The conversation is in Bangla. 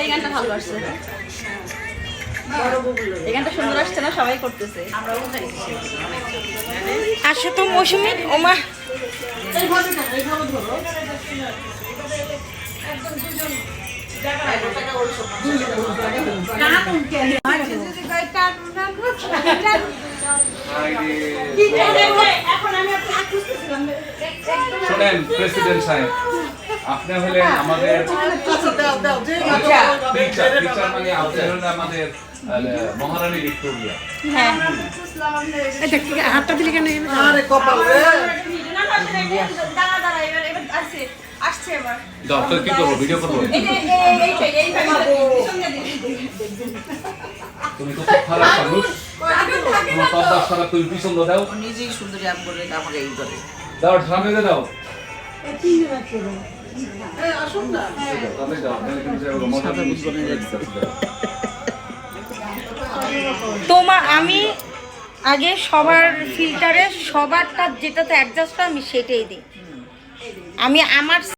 এই গানটা ভালো আসছে, এই গানটা সুন্দর আসছে না, সবাই করতেছে। আসো তো মৌসুমী, ওমা শোনেন প্রেসিডেন্ট সাহেব, আপনি হলেন আমাদের টিচার, মানে আপনি হলেন আমাদের মহারানী ভিক্টোরিয়া। হ্যাঁ হাতটা দিলে কেন? আরে কপাল রে, ডক্টর কি করবো, ভিডিও করবো? তুমি তো খুব খারাপ মানুষ, তোমার সব দাস খারাপ, তুমি পিছন দাও, নিজেই সুন্দরী আম করে আমাকে এই করে দাও সামনে দাও, আসুন না। তাতে দাও, তাহলে কিন্তু এরকম মজা তোমার আমি আগে সবার ফিল্টারে সবারটা যেটাতে অ্যাডজাস্ট হয় আমি সেটাই দিই। আমি আমার